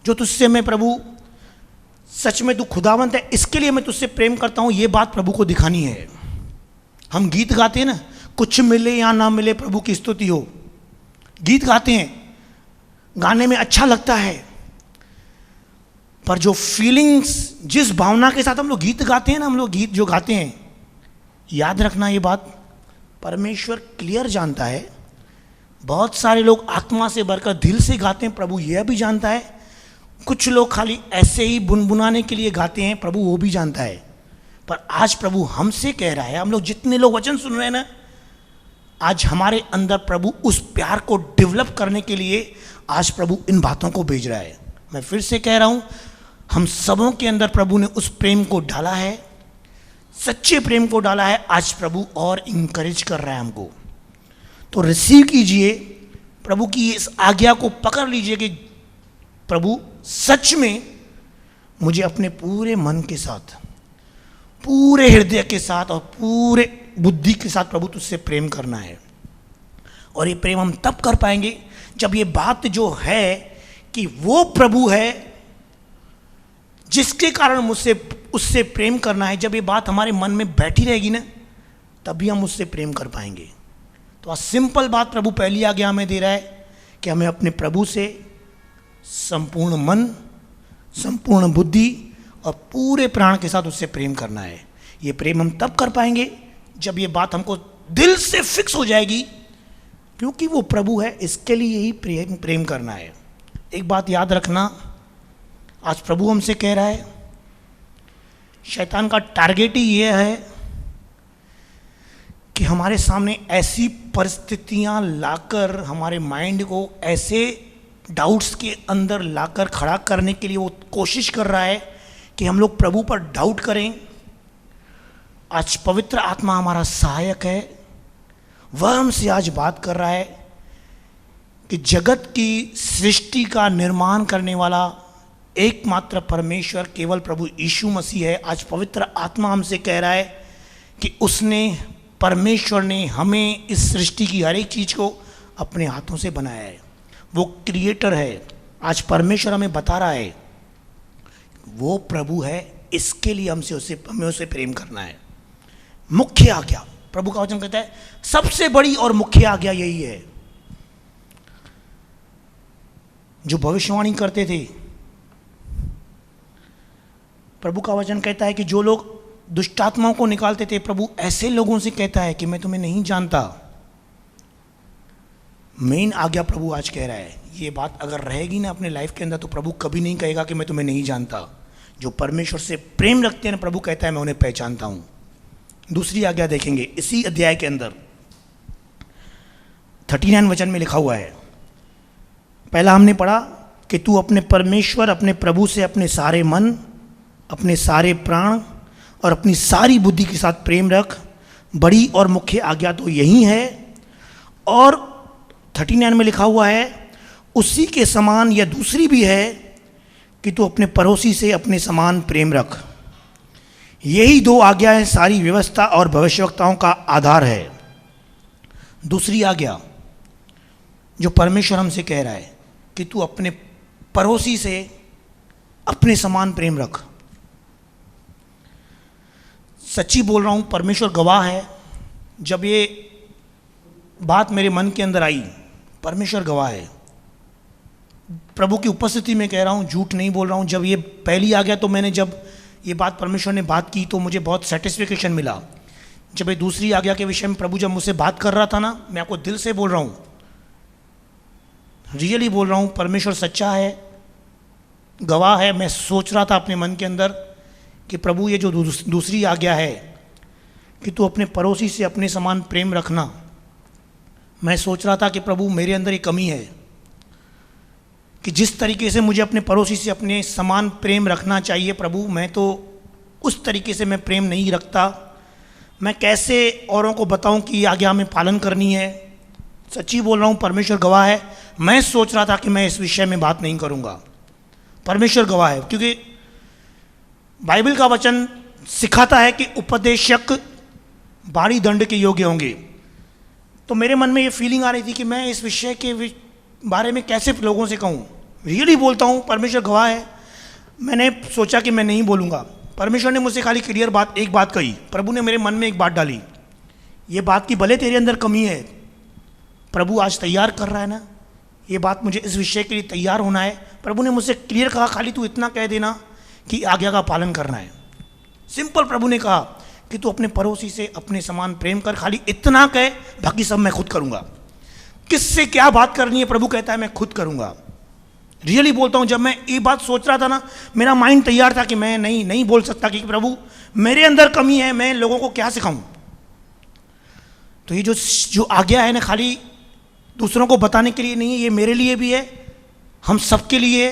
जो तुझसे मैं प्रभु सच में तू खुदावंत है, इसके लिए मैं तुझसे प्रेम करता हूं, ये बात प्रभु को दिखानी है। हम गीत गाते हैं ना, कुछ मिले या ना मिले प्रभु की स्तुति हो, गीत गाते हैं, गाने में अच्छा लगता है, पर जो फीलिंग्स, जिस भावना के साथ हम लोग गीत गाते हैं ना, हम लोग गीत जो गाते हैं, याद रखना ये बात परमेश्वर क्लियर जानता है। बहुत सारे लोग आत्मा से भरकर दिल से गाते हैं, प्रभु यह भी जानता है। कुछ लोग खाली ऐसे ही बुनबुनाने के लिए गाते हैं, प्रभु वो भी जानता है। पर आज प्रभु हमसे कह रहा है, हम लोग जितने लोग वचन सुन रहे हैं ना, आज हमारे अंदर प्रभु उस प्यार को डेवलप करने के लिए आज प्रभु इन बातों को भेज रहा है। मैं फिर से कह रहा हूं, हम सबों के अंदर प्रभु ने उस प्रेम को डाला है, सच्चे प्रेम को डाला है। आज प्रभु और इंकरेज कर रहा है हमको। तो रिसीव कीजिए प्रभु की इस आज्ञा को, पकड़ लीजिए कि प्रभु सच में मुझे अपने पूरे मन के साथ, पूरे हृदय के साथ और पूरे बुद्धि के साथ प्रभु तुझसे प्रेम करना है। और ये प्रेम हम तब कर पाएंगे जब ये बात जो है कि वो प्रभु है जिसके कारण मुझसे उससे प्रेम करना है, जब ये बात हमारे मन में बैठी रहेगी ना, तभी हम उससे प्रेम कर पाएंगे। तो आज सिंपल बात प्रभु पहली आज्ञा हमें दे रहा है कि हमें अपने प्रभु से संपूर्ण मन, संपूर्ण बुद्धि और पूरे प्राण के साथ उससे प्रेम करना है। ये प्रेम हम तब कर पाएंगे जब ये बात हमको दिल से फिक्स हो जाएगी, क्योंकि वो प्रभु है, इसके लिए ही प्रेम करना है। एक बात याद रखना, आज प्रभु हमसे कह रहा है, शैतान का टारगेट ही ये है कि हमारे सामने ऐसी परिस्थितियां लाकर, हमारे माइंड को ऐसे डाउट्स के अंदर लाकर खड़ा करने के लिए वो कोशिश कर रहा है कि हम लोग प्रभु पर डाउट करें। आज पवित्र आत्मा हमारा सहायक है, वह हमसे आज बात कर रहा है कि जगत की सृष्टि का निर्माण करने वाला एकमात्र परमेश्वर केवल प्रभु यीशु मसीह है। आज पवित्र आत्मा हमसे कह रहा है कि परमेश्वर ने हमें इस सृष्टि की हर एक चीज़ को अपने हाथों से बनाया है। वो क्रिएटर है। आज परमेश्वर हमें बता रहा है वो प्रभु है, इसके लिए हमें उसे प्रेम करना है। मुख्य आज्ञा, प्रभु का वचन कहता है सबसे बड़ी और मुख्य आज्ञा यही है। जो भविष्यवाणी करते थे, प्रभु का वचन कहता है कि जो लोग दुष्टात्माओं को निकालते थे, प्रभु ऐसे लोगों से कहता है कि मैं तुम्हें नहीं जानता। मेन आज्ञा प्रभु आज कह रहा है, ये बात अगर रहेगी ना अपने लाइफ के अंदर, तो प्रभु कभी नहीं कहेगा कि मैं तुम्हें नहीं जानता। जो परमेश्वर से प्रेम रखते हैं ना, प्रभु कहता है मैं उन्हें पहचानता हूं। दूसरी आज्ञा देखेंगे इसी अध्याय के अंदर 39 वचन में लिखा हुआ है। पहला हमने पढ़ा कि तू अपने परमेश्वर, अपने प्रभु से अपने सारे मन, अपने सारे प्राण और अपनी सारी बुद्धि के साथ प्रेम रख। बड़ी और मुख्य आज्ञा तो यही है। और 39 में लिखा हुआ है उसी के समान या दूसरी भी है कि तू अपने पड़ोसी से अपने समान प्रेम रख। यही दो आज्ञाएं सारी व्यवस्था और भविष्यवक्ताओं का आधार है। दूसरी आज्ञा जो परमेश्वर हमसे कह रहा है कि तू अपने पड़ोसी से अपने समान प्रेम रख। सच्ची बोल रहा हूं, परमेश्वर गवाह है, जब ये बात मेरे मन के अंदर आई, परमेश्वर गवाह है, प्रभु की उपस्थिति में कह रहा हूं, झूठ नहीं बोल रहा हूं। जब ये पहली आज्ञा, तो मैंने जब ये बात परमेश्वर ने बात की तो मुझे बहुत सेटिस्फिकेशन मिला। जब ये दूसरी आज्ञा के विषय में प्रभु जब मुझसे बात कर रहा था ना, मैं आपको दिल से बोल रहा हूं, रियली बोल रहा हूं, परमेश्वर सच्चा है, गवाह है। मैं सोच रहा था अपने मन के अंदर कि प्रभु ये जो दूसरी आज्ञा है कि तू अपने पड़ोसी से अपने समान प्रेम रखना, मैं सोच रहा था कि प्रभु मेरे अंदर एक कमी है कि जिस तरीके से मुझे अपने पड़ोसी से अपने समान प्रेम रखना चाहिए प्रभु, मैं तो उस तरीके से मैं प्रेम नहीं रखता। मैं कैसे औरों को बताऊं कि ये आज्ञा हमें पालन करनी है। सच्ची बोल रहा हूं, परमेश्वर गवाह है, मैं सोच रहा था कि मैं इस विषय में बात नहीं करूंगा। परमेश्वर गवाह है, क्योंकि बाइबल का वचन सिखाता है कि उपदेशक भारी दंड के योग्य होंगे। तो मेरे मन में ये फीलिंग आ रही थी कि मैं इस विषय के बारे में कैसे लोगों से कहूँ। रियली बोलता हूँ, परमेश्वर गवाह है, मैंने सोचा कि मैं नहीं बोलूँगा। परमेश्वर ने मुझसे खाली क्लियर एक बात कही। प्रभु ने मेरे मन में एक बात डाली, ये बात की भले तेरे अंदर कमी है, प्रभु आज तैयार कर रहा है ना, ये बात मुझे इस विषय के लिए तैयार होना है। प्रभु ने मुझसे क्लियर कहा, खाली तू इतना कह देना कि आज्ञा का पालन करना है। सिंपल प्रभु ने कहा कि तू अपने पड़ोसी से अपने समान प्रेम कर, खाली इतना कह, बाकी सब मैं खुद करूँगा। किससे क्या बात करनी है, प्रभु कहता है मैं खुद करूँगा। रियली बोलता हूँ, जब मैं ये बात सोच रहा था ना, मेरा माइंड तैयार था कि मैं नहीं बोल सकता कि प्रभु मेरे अंदर कमी है, मैं लोगों को क्या सिखाऊं। तो ये जो आज्ञा है ना, खाली दूसरों को बताने के लिए नहीं है, ये मेरे लिए भी है, हम सबके लिए।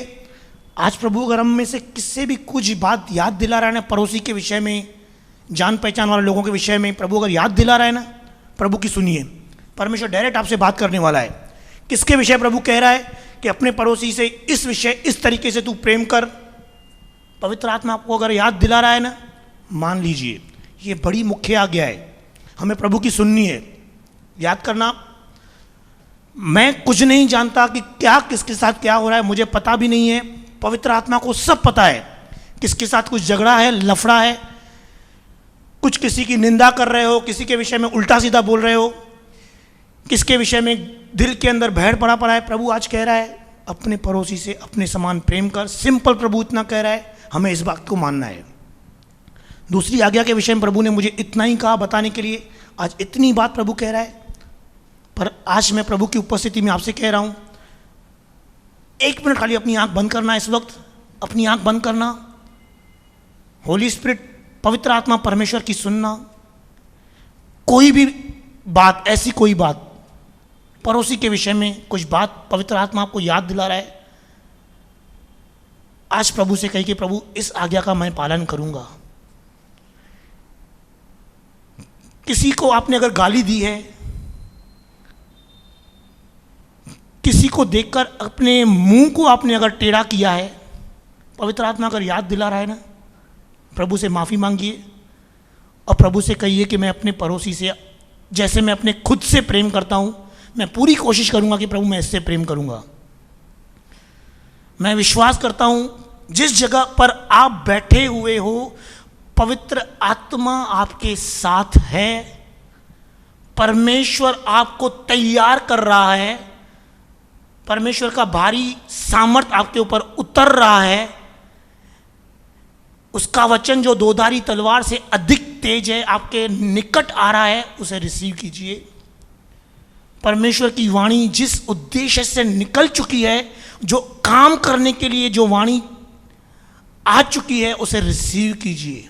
आज प्रभु अगर हम में से किससे भी कुछ बात याद दिला रहा है ना, पड़ोसी के विषय में, जान पहचान वाले लोगों के विषय में, प्रभु अगर याद दिला रहा है ना, प्रभु की सुनिए। परमेश्वर डायरेक्ट आपसे बात करने वाला है। किसके विषय प्रभु कह रहा है कि अपने पड़ोसी से इस विषय, इस तरीके से तू प्रेम कर। पवित्र आत्मा आपको अगर याद दिला रहा है ना, मान लीजिए ये बड़ी मुख्य आज्ञा है, हमें प्रभु की सुननी है। याद करना, मैं कुछ नहीं जानता कि क्या किसके साथ क्या हो रहा है, मुझे पता भी नहीं है। पवित्र आत्मा को सब पता है, किसके साथ कुछ झगड़ा है, लफड़ा है, कुछ किसी की निंदा कर रहे हो, किसी के विषय में उल्टा सीधा बोल रहे हो, किसके विषय में दिल के अंदर भैड़ पड़ा है। प्रभु आज कह रहा है अपने पड़ोसी से अपने समान प्रेम कर। सिंपल प्रभु इतना कह रहा है, हमें इस बात को मानना है। दूसरी आज्ञा के विषय में प्रभु ने मुझे इतना ही कहा बताने के लिए, आज इतनी बात प्रभु कह रहा है। पर आज मैं प्रभु की उपस्थिति में आपसे कह रहा हूं, 1 मिनट खाली अपनी आंख बंद करना। इस वक्त अपनी आंख बंद करना, होली स्पिरिट, पवित्र आत्मा परमेश्वर की सुनना। कोई भी बात, ऐसी कोई बात पड़ोसी के विषय में कुछ बात पवित्र आत्मा आपको याद दिला रहा है, आज प्रभु से कहिए कि प्रभु इस आज्ञा का मैं पालन करूंगा। किसी को आपने अगर गाली दी है, किसी को देखकर अपने मुंह को आपने अगर टेढ़ा किया है, पवित्र आत्मा अगर याद दिला रहा है ना, प्रभु से माफ़ी मांगिए और प्रभु से कहिए कि मैं अपने पड़ोसी से जैसे मैं अपने खुद से प्रेम करता हूं, मैं पूरी कोशिश करूंगा कि प्रभु मैं इससे प्रेम करूंगा। मैं विश्वास करता हूं जिस जगह पर आप बैठे हुए हो, पवित्र आत्मा आपके साथ है, परमेश्वर आपको तैयार कर रहा है, परमेश्वर का भारी सामर्थ्य आपके ऊपर उतर रहा है। उसका वचन जो दोधारी तलवार से अधिक तेज है, आपके निकट आ रहा है, उसे रिसीव कीजिए। परमेश्वर की वाणी जिस उद्देश्य से निकल चुकी है, जो काम करने के लिए जो वाणी आ चुकी है, उसे रिसीव कीजिए।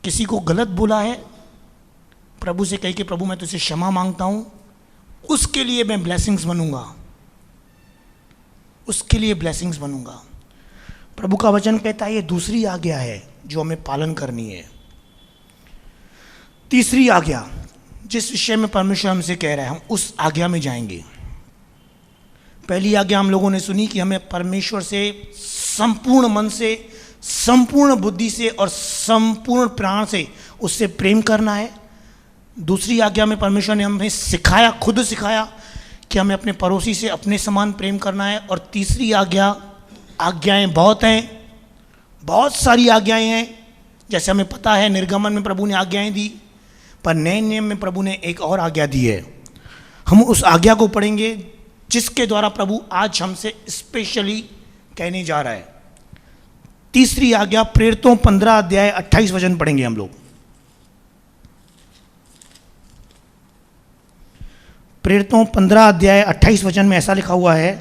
किसी को गलत बोला है, प्रभु से कहिए कि प्रभु मैं तुझसे क्षमा मांगता हूं, उसके लिए मैं ब्लेसिंग्स बनूंगा, उसके लिए ब्लेसिंग्स बनूंगा। प्रभु का वचन कहता है ये दूसरी आज्ञा है जो हमें पालन करनी है। तीसरी आज्ञा जिस विषय में परमेश्वर हमसे कह रहा है, हम उस आज्ञा में जाएंगे। पहली आज्ञा हम लोगों ने सुनी कि हमें परमेश्वर से संपूर्ण मन से, संपूर्ण बुद्धि से और संपूर्ण प्राण से उससे प्रेम करना है। दूसरी आज्ञा में परमेश्वर ने हमें सिखाया, खुद सिखाया कि हमें अपने पड़ोसी से अपने समान प्रेम करना है। और तीसरी आज्ञा, आज्ञाएं बहुत हैं, बहुत सारी आज्ञाएं हैं। जैसे हमें पता है निर्गमन में प्रभु ने आज्ञाएं दी, पर नए नियम में प्रभु ने एक और आज्ञा दी है। हम उस आज्ञा को पढ़ेंगे जिसके द्वारा प्रभु आज हमसे स्पेशली कहने जा रहा है। तीसरी आज्ञा प्रेरितों 15 अध्याय 28 वचन पढ़ेंगे हम लोग। प्रेरितों 15 अध्याय 28 वचन में ऐसा लिखा हुआ है,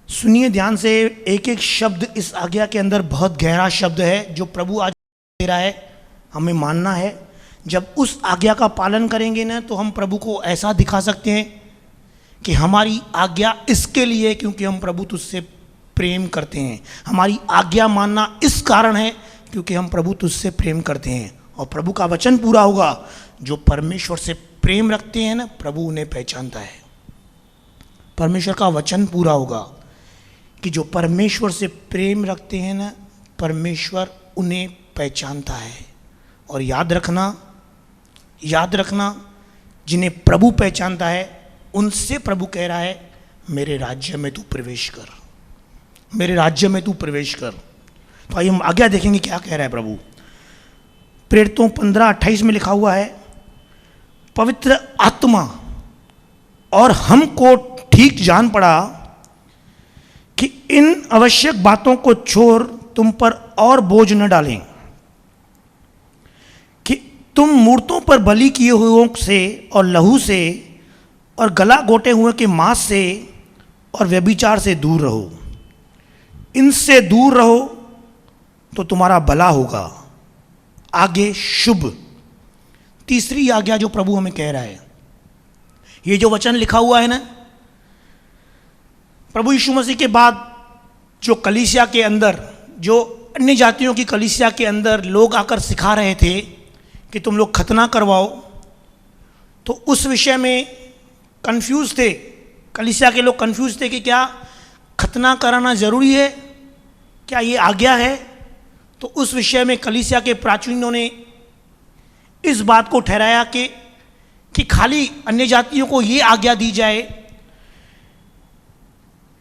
सुनिए ध्यान से। एक एक शब्द इस आज्ञा के अंदर बहुत गहरा शब्द है जो प्रभु आज दे रहा है, हमें मानना है। जब उस आज्ञा का पालन करेंगे ना, तो हम प्रभु को ऐसा दिखा सकते हैं कि हमारी आज्ञा इसके लिए क्योंकि हम प्रभु तुझसे प्रेम करते हैं। हमारी आज्ञा मानना इस कारण है क्योंकि हम प्रभु तुझसे प्रेम करते हैं। और प्रभु का वचन पूरा होगा, जो परमेश्वर से प्रेम रखते हैं ना, प्रभु उन्हें पहचानता है। परमेश्वर का वचन पूरा होगा कि जो परमेश्वर से प्रेम रखते हैं ना, परमेश्वर उन्हें पहचानता है। और याद रखना, जिन्हें प्रभु पहचानता है उनसे प्रभु कह रहा है मेरे राज्य में तू प्रवेश कर, मेरे राज्य में तू प्रवेश कर। तो आइए हम आज्ञा देखेंगे क्या कह रहा है प्रभु। प्रेरितों 15:28 में लिखा हुआ है, पवित्र आत्मा और हमको ठीक जान पड़ा कि इन आवश्यक बातों को छोड़ तुम पर और बोझ न डालें, कि तुम मूर्तों पर बलि किए हुओं से और लहू से और गला घोटे हुए के मांस से और व्यभिचार से दूर रहो। इनसे दूर रहो तो तुम्हारा भला होगा, आगे शुभ। तीसरी आज्ञा जो प्रभु हमें कह रहा है, ये जो वचन लिखा हुआ है ना, प्रभु यीशु मसीह के बाद जो कलीसिया के अंदर, जो अन्य जातियों की कलीसिया के अंदर लोग आकर सिखा रहे थे कि तुम लोग खतना करवाओ, तो उस विषय में कंफ्यूज थे। कलीसिया के लोग कंफ्यूज थे कि क्या खतना कराना जरूरी है, क्या ये आज्ञा है। तो उस विषय में कलीसिया के प्राचीनों ने इस बात को ठहराया कि खाली अन्य जातियों को ये आज्ञा दी जाए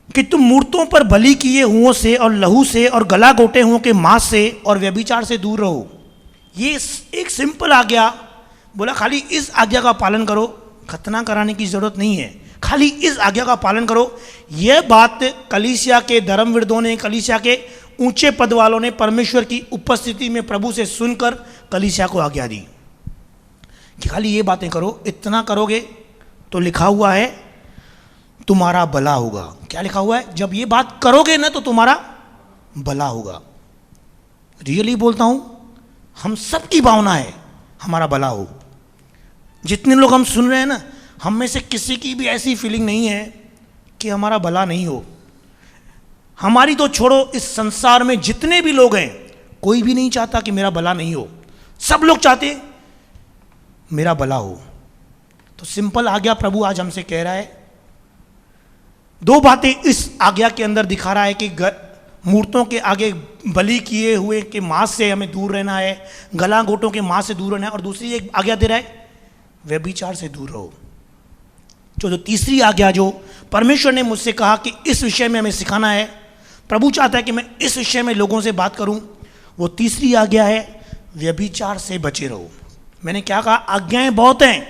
कि तुम मूर्तों पर बलि किए हुओं से और लहू से और गला घोटे हुओं के मांस से और व्यभिचार से दूर रहो। ये एक सिंपल आज्ञा, बोला खाली इस आज्ञा का पालन करो, खतना कराने की जरूरत नहीं है, खाली इस आज्ञा का पालन करो। यह बात कलीसिया के धर्मविदों ने, कलीसिया के ऊंचे पद वालों ने परमेश्वर की उपस्थिति में प्रभु से सुनकर कलीसिया को आज्ञा दी कि खाली ये बातें करो, इतना करोगे तो लिखा हुआ है तुम्हारा भला होगा। क्या लिखा हुआ है? जब ये बात करोगे ना तो तुम्हारा भला होगा। रियली बोलता हूं, हम सबकी भावना है हमारा भला हो। जितने लोग हम सुन रहे हैं ना, हम में से किसी की भी ऐसी फीलिंग नहीं है कि हमारा भला नहीं हो। हमारी तो छोड़ो, इस संसार में जितने भी लोग हैं, कोई भी नहीं चाहता कि मेरा भला नहीं हो। सब लोग चाहते मेरा भला हो। तो सिंपल आज्ञा प्रभु आज हमसे कह रहा है। दो बातें इस आज्ञा के अंदर दिखा रहा है कि मूर्तों के आगे बलि किए हुए के मांस से हमें दूर रहना है, गला घोटों के मांस से दूर रहना है, और दूसरी एक आज्ञा दे रहा है, व्यभिचार से दूर रहो। जो तीसरी आज्ञा जो परमेश्वर ने मुझसे कहा कि इस विषय में हमें सिखाना है, प्रभु चाहता है कि मैं इस विषय में लोगों से बात करूं, वो तीसरी आज्ञा है, व्यभिचार से बचे रहो। मैंने क्या कहा? आज्ञाएं बहुत हैं,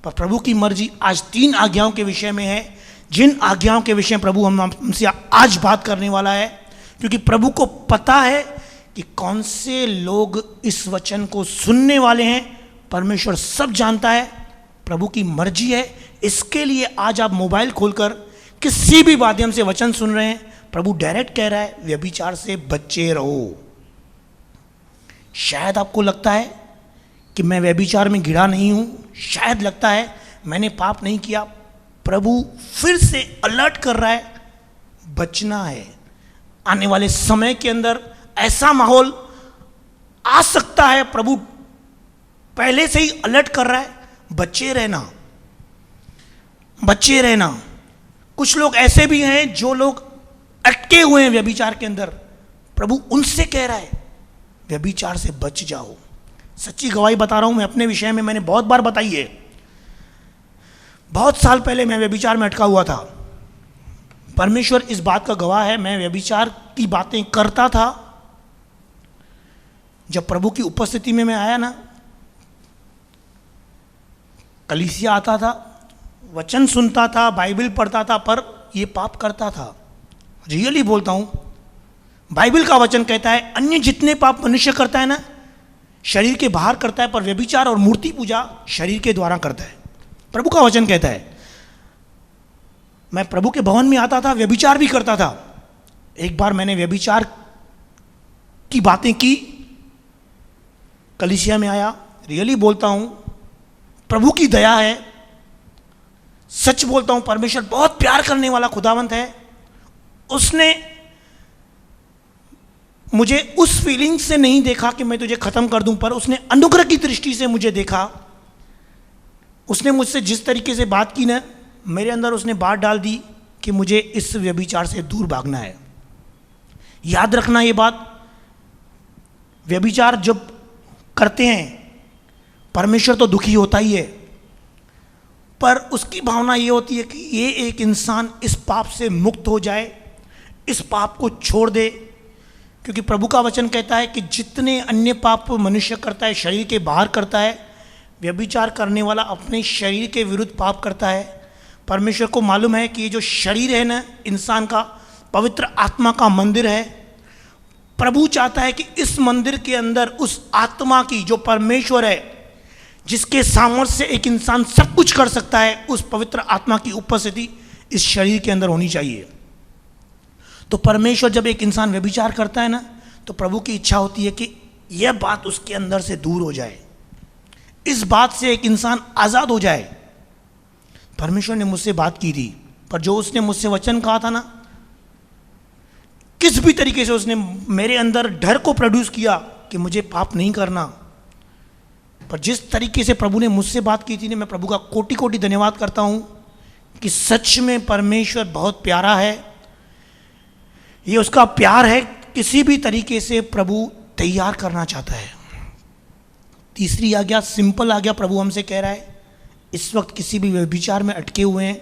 पर प्रभु की मर्जी आज 3 आज्ञाओं के विषय में है, जिन आज्ञाओं के विषय में प्रभु हमसे आज बात करने वाला है। क्योंकि प्रभु को पता है कि कौन से लोग इस वचन को सुनने वाले हैं। परमेश्वर सब जानता है, प्रभु की मर्जी है। इसके लिए आज आप मोबाइल खोलकर किसी भी माध्यम से वचन सुन रहे हैं, प्रभु डायरेक्ट कह रहा है व्यभिचार से बचे रहो। शायद आपको लगता है कि मैं व्यभिचार में गिरा नहीं हूं, शायद लगता है मैंने पाप नहीं किया। प्रभु फिर से अलर्ट कर रहा है, बचना है। आने वाले समय के अंदर ऐसा माहौल आ सकता है, प्रभु पहले से ही अलर्ट कर रहा है, बचे रहना, बचे रहना। कुछ लोग ऐसे भी हैं जो लोग अटके हुए हैं व्यभिचार के अंदर, प्रभु उनसे कह रहा है व्यभिचार से बच जाओ। सच्ची गवाही बता रहा हूं, मैं अपने विषय में मैंने बहुत बार बताई है। बहुत साल पहले मैं व्यभिचार में अटका हुआ था। परमेश्वर इस बात का गवाह है, मैं व्यभिचार की बातें करता था। जब प्रभु की उपस्थिति में मैं आया ना, कलीसिया आता था, वचन सुनता था, बाइबल पढ़ता था, पर यह पाप करता था। रियली बोलता हूं, बाइबल का वचन कहता है अन्य जितने पाप मनुष्य करता है ना, शरीर के बाहर करता है, पर व्यभिचार और मूर्ति पूजा शरीर के द्वारा करता है। प्रभु का वचन कहता है। मैं प्रभु के भवन में आता था, व्यभिचार भी करता था। एक बार मैंने व्यभिचार की बातें की, कलीसिया में आया। रियली बोलता हूं, प्रभु की दया है, सच बोलता हूं, परमेश्वर बहुत प्यार करने वाला खुदावंत है। उसने मुझे उस फीलिंग से नहीं देखा कि मैं तुझे खत्म कर दूं, पर उसने अनुग्रह की दृष्टि से मुझे देखा। उसने मुझसे जिस तरीके से बात की ना, मेरे अंदर उसने बात डाल दी कि मुझे इस व्यभिचार से दूर भागना है। याद रखना ये बात, व्यभिचार जब करते हैं परमेश्वर तो दुखी होता ही है, पर उसकी भावना ये होती है कि ये एक इंसान इस पाप से मुक्त हो जाए, इस पाप को छोड़ दे। क्योंकि प्रभु का वचन कहता है कि जितने अन्य पाप मनुष्य करता है शरीर के बाहर करता है, व्यभिचार करने वाला अपने शरीर के विरुद्ध पाप करता है। परमेश्वर को मालूम है कि ये जो शरीर है ना, इंसान का पवित्र आत्मा का मंदिर है। प्रभु चाहता है कि इस मंदिर के अंदर उस आत्मा की, जो परमेश्वर है, जिसके सामर्थ्य से एक इंसान सब कुछ कर सकता है, उस पवित्र आत्मा की उपस्थिति इस शरीर के अंदर होनी चाहिए। तो परमेश्वर जब एक इंसान व्यभिचार करता है ना, तो प्रभु की इच्छा होती है कि यह बात उसके अंदर से दूर हो जाए, इस बात से एक इंसान आजाद हो जाए। परमेश्वर ने मुझसे बात की थी, पर जो उसने मुझसे वचन कहा था ना, किस भी तरीके से उसने मेरे अंदर डर को प्रोड्यूस किया कि मुझे पाप नहीं करना। पर जिस तरीके से प्रभु ने मुझसे बात की थी ना, मैं प्रभु का कोटि कोटि धन्यवाद करता हूं कि सच में परमेश्वर बहुत प्यारा है। ये उसका प्यार है, किसी भी तरीके से प्रभु तैयार करना चाहता है। तीसरी आज्ञा, सिंपल आज्ञा प्रभु हमसे कह रहा है, इस वक्त किसी भी व्यभिचार में अटके हुए हैं,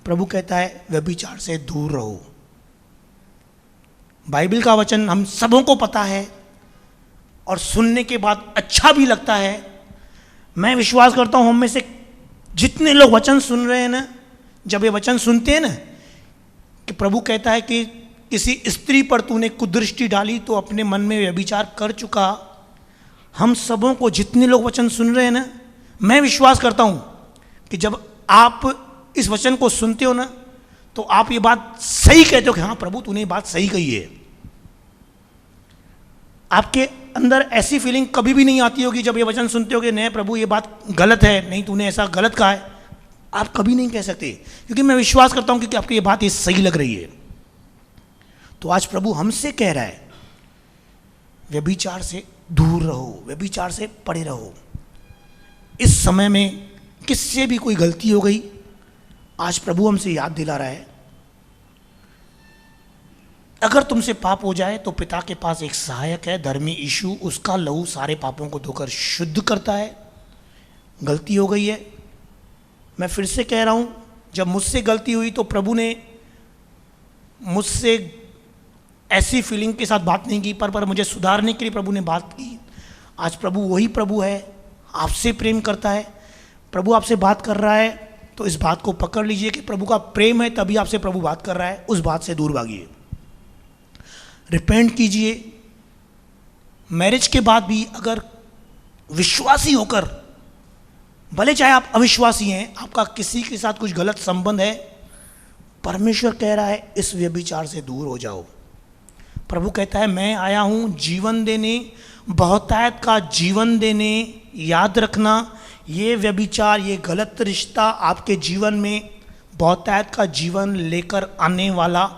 प्रभु कहता है व्यभिचार से दूर रहो। बाइबल का वचन हम सबों को पता है और सुनने के बाद अच्छा भी लगता है। मैं विश्वास करता हूं हम में से जितने लोग वचन सुन रहे हैं ना, जब ये वचन सुनते हैं ना कि प्रभु कहता है कि किसी स्त्री पर तूने कुदृष्टि डाली तो अपने मन में व्यभिचार कर चुका, हम सबों को, जितने लोग वचन सुन रहे हैं ना, मैं विश्वास करता हूं कि जब आप इस वचन को सुनते हो ना, तो आप ये बात सही कहते हो कि हाँ प्रभु तूने ये बात सही कही है। आपके अंदर ऐसी फीलिंग कभी भी नहीं आती होगी जब ये वचन सुनते हो कि नहीं प्रभु ये बात गलत है, नहीं तूने ऐसा गलत कहा है। आप कभी नहीं कह सकते, क्योंकि मैं विश्वास करता हूं कि आपको ये बात ये सही लग रही है। तो आज प्रभु हमसे कह रहा है, व्यभिचार से दूर रहो, व्यभिचार से परे रहो। इस समय में किससे भी कोई गलती हो गई, आज प्रभु हमसे याद दिला रहा है, अगर तुमसे पाप हो जाए तो पिता के पास एक सहायक है, धर्मी यीशु, उसका लहू सारे पापों को धोकर शुद्ध करता है। गलती हो गई है, मैं फिर से कह रहा हूं, जब मुझसे गलती हुई तो प्रभु ने मुझसे ऐसी फीलिंग के साथ बात नहीं की, पर मुझे सुधारने के लिए प्रभु ने बात की। आज प्रभु वही प्रभु है, आपसे प्रेम करता है। प्रभु आपसे बात कर रहा है तो इस बात को पकड़ लीजिए कि प्रभु का प्रेम है, तभी आपसे प्रभु बात कर रहा है। उस बात से दूर भागिए, रिपेंट कीजिए। मैरिज के बाद भी अगर विश्वासी होकर, भले चाहे आप अविश्वासी हैं, आपका किसी के साथ कुछ गलत संबंध है, परमेश्वर कह रहा है इस व्यभिचार से दूर हो जाओ। प्रभु कहता है मैं आया हूं जीवन देने, बहुतायत का जीवन देने। याद रखना, ये व्यभिचार, ये गलत रिश्ता आपके जीवन में बहुतायत का जीवन लेकर आने वाला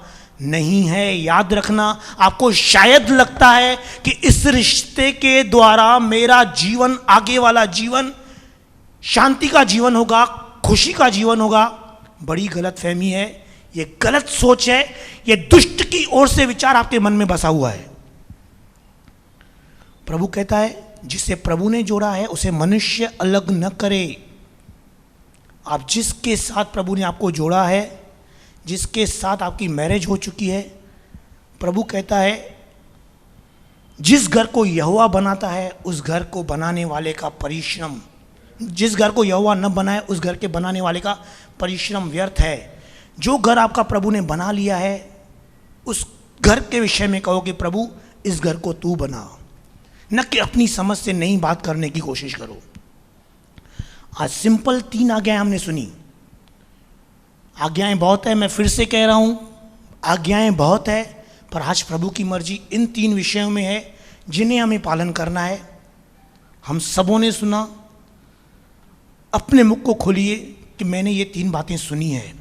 नहीं है। याद रखना, आपको शायद लगता है कि इस रिश्ते के द्वारा मेरा जीवन, आगे वाला जीवन शांति का जीवन होगा, खुशी का जीवन होगा। बड़ी गलत फहमी है, ये गलत सोच है, ये दुष्ट की ओर से विचार आपके मन में बसा हुआ है। प्रभु कहता है जिसे प्रभु ने जोड़ा है उसे मनुष्य अलग न करे। आप जिसके साथ प्रभु ने आपको जोड़ा है, जिसके साथ आपकी मैरिज हो चुकी है, प्रभु कहता है जिस घर को यहोवा बनाता है उस घर को बनाने वाले का परिश्रम, जिस घर को यहोवा न बनाए उस घर के बनाने वाले का परिश्रम व्यर्थ है। जो घर आपका प्रभु ने बना लिया है, उस घर के विषय में कहो कि प्रभु इस घर को तू बना, न कि अपनी समझ से नई बात करने की कोशिश करो। आज सिंपल 3 आज्ञाएं हमने सुनी। आज्ञाएं बहुत है, मैं फिर से कह रहा हूं, आज्ञाएं बहुत है, पर आज प्रभु की मर्जी इन 3 विषयों में है जिन्हें हमें पालन करना है। हम सबों ने सुना, अपने मुख को खोलिए कि मैंने ये 3 बातें सुनी है।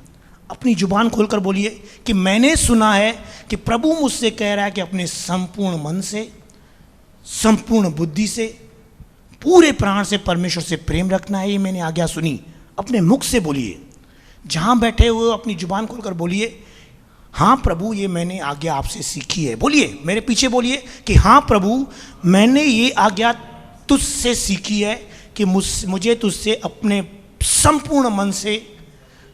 अपनी जुबान खोलकर बोलिए कि मैंने सुना है कि प्रभु मुझसे कह रहा है कि अपने संपूर्ण मन से, संपूर्ण बुद्धि से, पूरे प्राण से परमेश्वर से प्रेम रखना है। ये मैंने आज्ञा सुनी। अपने मुख से बोलिए, जहां बैठे हुए अपनी जुबान खोलकर बोलिए, हाँ प्रभु ये मैंने आज्ञा आपसे सीखी है। बोलिए, मेरे पीछे बोलिए कि हाँ प्रभु मैंने ये आज्ञा तुझसे सीखी है कि मुझे तुझसे अपने संपूर्ण मन से,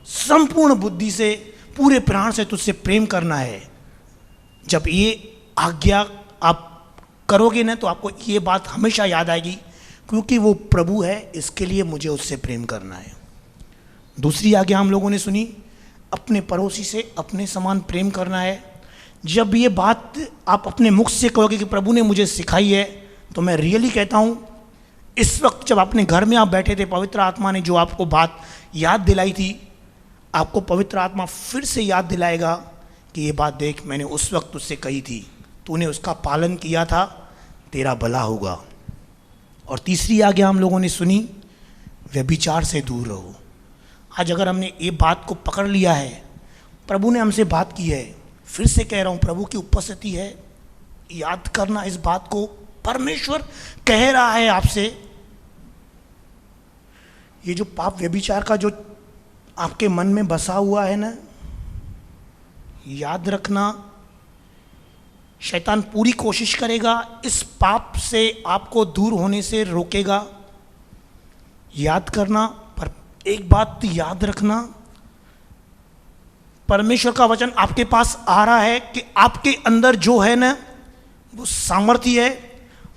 संपूर्ण बुद्धि से, पूरे प्राण से तुझसे प्रेम करना है। जब ये आज्ञा आप करोगे ना तो आपको ये बात हमेशा याद आएगी, क्योंकि वो प्रभु है, इसके लिए मुझे उससे प्रेम करना है। दूसरी आज्ञा हम लोगों ने सुनी, अपने पड़ोसी से अपने समान प्रेम करना है। जब ये बात आप अपने मुख से कहोगे कि प्रभु ने मुझे सिखाई है, तो मैं रियली कहता हूँ इस वक्त जब अपने घर में आप बैठे थे, पवित्र आत्मा ने जो आपको बात याद दिलाई थी, आपको पवित्र आत्मा फिर से याद दिलाएगा कि ये बात देख मैंने उस वक्त तुझसे कही थी, तूने उसका पालन किया था, तेरा भला होगा। और तीसरी आज्ञा हम लोगों ने सुनी, व्यभिचार से दूर रहो। आज अगर हमने ये बात को पकड़ लिया है, प्रभु ने हमसे बात की है, फिर से कह रहा हूँ प्रभु की उपस्थिति है, याद करना इस बात को। परमेश्वर कह रहा है आपसे, ये जो पाप व्यभिचार का जो आपके मन में बसा हुआ है ना, याद रखना शैतान पूरी कोशिश करेगा इस पाप से आपको दूर होने से रोकेगा। याद करना, पर एक बात याद रखना, परमेश्वर का वचन आपके पास आ रहा है कि आपके अंदर जो है ना वो सामर्थ्य है,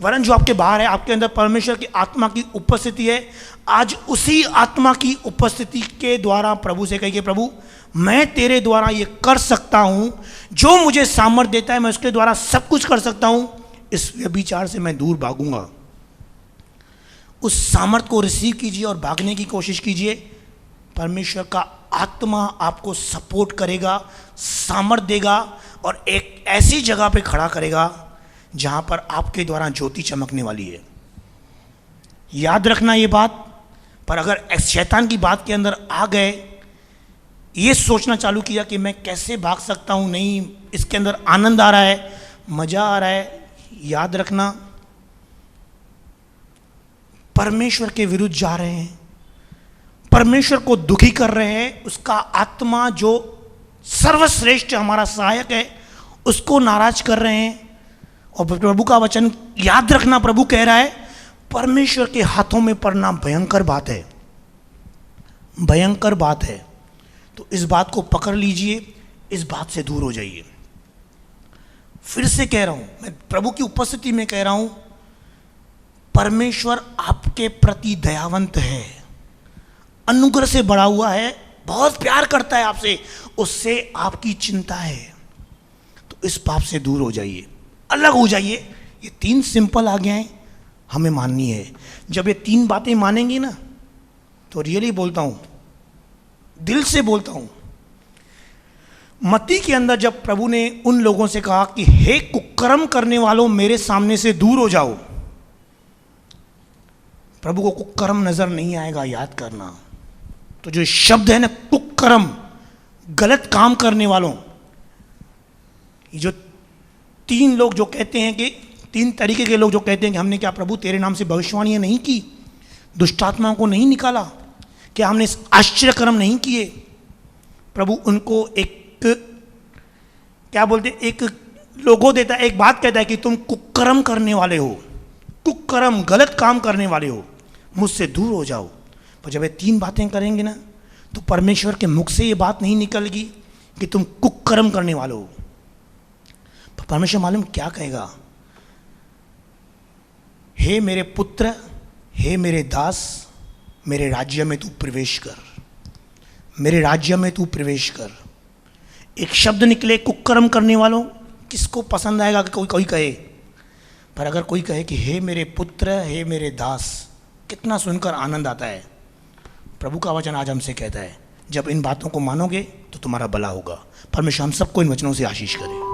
वरन जो आपके बाहर है, आपके अंदर परमेश्वर की आत्मा की उपस्थिति है। आज उसी आत्मा की उपस्थिति के द्वारा प्रभु से कहिए, प्रभु मैं तेरे द्वारा ये कर सकता हूं, जो मुझे सामर्थ्य देता है मैं उसके द्वारा सब कुछ कर सकता हूं। इस व्यभिचार से मैं दूर भागूंगा। उस सामर्थ को रिसीव कीजिए और भागने की कोशिश कीजिए। परमेश्वर का आत्मा आपको सपोर्ट करेगा, सामर्थ देगा और एक ऐसी जगह पे खड़ा करेगा जहां पर आपके द्वारा ज्योति चमकने वाली है। याद रखना ये बात। पर अगर शैतान की बात के अंदर आ गए, ये सोचना चालू किया कि मैं कैसे भाग सकता हूं, नहीं इसके अंदर आनंद आ रहा है, मजा आ रहा है, याद रखना परमेश्वर के विरुद्ध जा रहे हैं, परमेश्वर को दुखी कर रहे हैं। उसका आत्मा जो सर्वश्रेष्ठ हमारा सहायक है उसको नाराज कर रहे हैं। और प्रभु का वचन याद रखना, प्रभु कह रहा है परमेश्वर के हाथों में पड़ना भयंकर बात है, भयंकर बात है। तो इस बात को पकड़ लीजिए, इस बात से दूर हो जाइए। फिर से कह रहा हूं, मैं प्रभु की उपस्थिति में कह रहा हूं, परमेश्वर आपके प्रति दयावंत है, अनुग्रह से बड़ा हुआ है, बहुत प्यार करता है आपसे, उससे आपकी चिंता है। तो इस पाप से दूर हो जाइए, अलग हो जाइए। ये 3 सिंपल आज्ञाएं हमें माननी है। जब ये 3 बातें मानेंगी ना, तो रियली बोलता हूं, दिल से बोलता हूं, मत्ती के अंदर जब प्रभु ने उन लोगों से कहा कि हे कुकर्म करने वालों मेरे सामने से दूर हो जाओ, प्रभु को कुकर्म नजर नहीं आएगा, याद करना। तो जो शब्द है ना कुकर्म, गलत काम करने वालों, जो 3 लोग जो कहते हैं कि 3 तरीके के लोग जो कहते हैं कि हमने क्या प्रभु तेरे नाम से भविष्यवाणियां नहीं की, दुष्टात्माओं को नहीं निकाला, क्या हमने आश्चर्य कर्म नहीं किए, प्रभु उनको एक क्या बोलते, एक लोगो देता है, एक बात कहता है कि तुम कुकर्म करने वाले हो, कुकर्म गलत काम करने वाले हो, मुझसे दूर हो जाओ। पर जब ये 3 बातें करेंगे ना, तो परमेश्वर के मुख से ये बात नहीं निकलेगी कि तुम कुकर्म करने वाले हो। परमेश्वर मालूम क्या कहेगा, हे मेरे पुत्र, हे मेरे दास, मेरे राज्य में तू प्रवेश कर, मेरे राज्य में तू प्रवेश कर। एक शब्द निकले कुकर्म करने वालों, किसको पसंद आएगा कि कोई कहे? पर अगर कोई कहे कि हे मेरे पुत्र, हे मेरे दास, कितना सुनकर आनंद आता है। प्रभु का वचन आज हमसे कहता है, जब इन बातों को मानोगे तो तुम्हारा भला होगा। परमेश्वर हम सबको इन वचनों से आशीष करे।